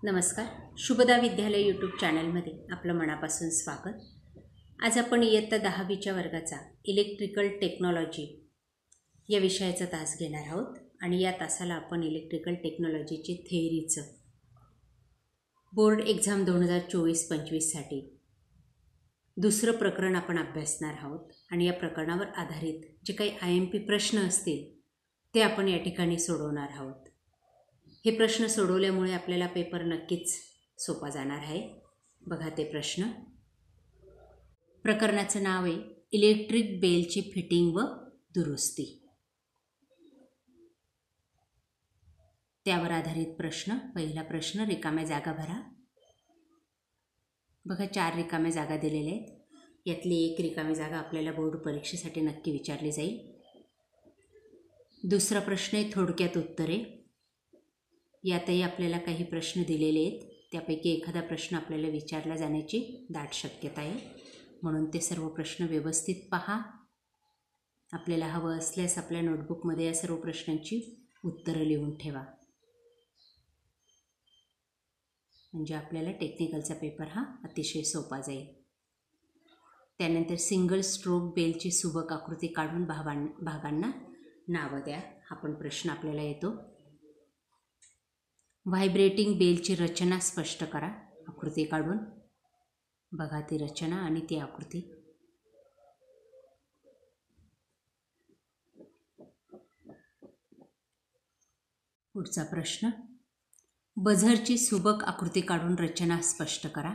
नमस्कार. शुभदा विद्यालय यूट्यूब चॅनलमध्ये आपलं मनापासून स्वागत. आज आपण इयत्ता 10वीच्या वर्गाचा इलेक्ट्रिकल टेक्नॉलॉजी या विषयाचा तास घेणार आहोत आणि या तासाला आपण इलेक्ट्रिकल टेक्नॉलॉजीची थेअरीचं बोर्ड एक्झाम 2024-25साठी दुसरं प्रकरण आपण अभ्यासणार आहोत आणि या प्रकरणावर आधारित जे काही IMP प्रश्न असतील ते आपण या ठिकाणी सोडवणार आहोत. हे प्रश्न सोडवल्यामुळे आपल्याला पेपर नक्कीच सोपा जाणार आहे. बघा ते प्रश्न. प्रकरणाचं नाव आहे इलेक्ट्रिक बेलची फिटिंग व दुरुस्ती. त्यावर आधारित प्रश्न. पहिला प्रश्न, रिकाम्या जागा भरा. बघा 4 रिकाम्या जागा दिलेल्या आहेत. यातली एक रिकामी जागा आपल्याला बोर्ड परीक्षेसाठी नक्की विचारली जाईल. दुसरा प्रश्न आहे थोडक्यात उत्तरे. यातही आपल्याला काही प्रश्न दिलेले आहेत. त्यापैकी एखादा प्रश्न आपल्याला विचारला जाण्याची दाट शक्यता आहे, म्हणून ते सर्व प्रश्न व्यवस्थित पहा. आपल्याला हवं असल्यास आपल्या नोटबुकमध्ये या सर्व प्रश्नांची उत्तरं लिहून ठेवा, म्हणजे आपल्याला टेक्निकलचा पेपर हा अतिशय सोपा जाईल. त्यानंतर सिंगल स्ट्रोक बेलची सुबक आकृती काढून भागांना नावं द्या. हा पण प्रश्न आपल्याला येतो. व्हायब्रेटिंग बेलची रचना स्पष्ट करा. आकृती काढून बघा ती रचना आणि ती आकृती. पुढचा प्रश्न, बझरची सुबक आकृती काढून रचना स्पष्ट करा.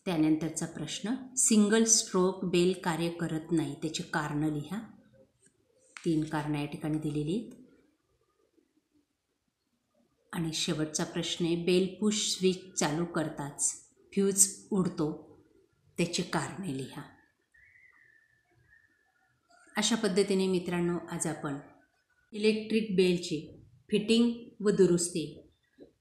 त्यानंतरचा प्रश्न, सिंगल स्ट्रोक बेल कार्य करत नाही, त्याची कारणं लिहा. 3 कारणं या ठिकाणी दिलेली आहेत. आणि शेवटचा प्रश्न आहे, बेल पुश स्विच चालू करताच फ्यूज उडतो, त्याची कारणे लिहा. अशा पद्धतीने मित्रांनो आज आपण इलेक्ट्रिक बेलची फिटिंग व दुरुस्ती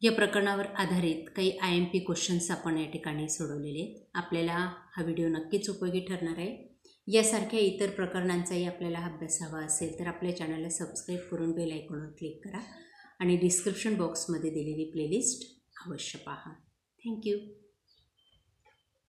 या प्रकरणावर आधारित काही IMP क्वेश्चन्स आपण या ठिकाणी सोडवलेले आहेत. आपल्याला हा व्हिडिओ नक्कीच उपयोगी ठरणार आहे. यासारख्या इतर प्रकरणांचाही आपल्याला अभ्यास हवा असेल तर आपल्या चॅनलला सबस्क्राईब करून बेल आयकॉनवर क्लिक करा आणि डिस्क्रिप्शन बॉक्समध्ये दिलेली प्लेलिस्ट अवश्य पहा. थँक्यू.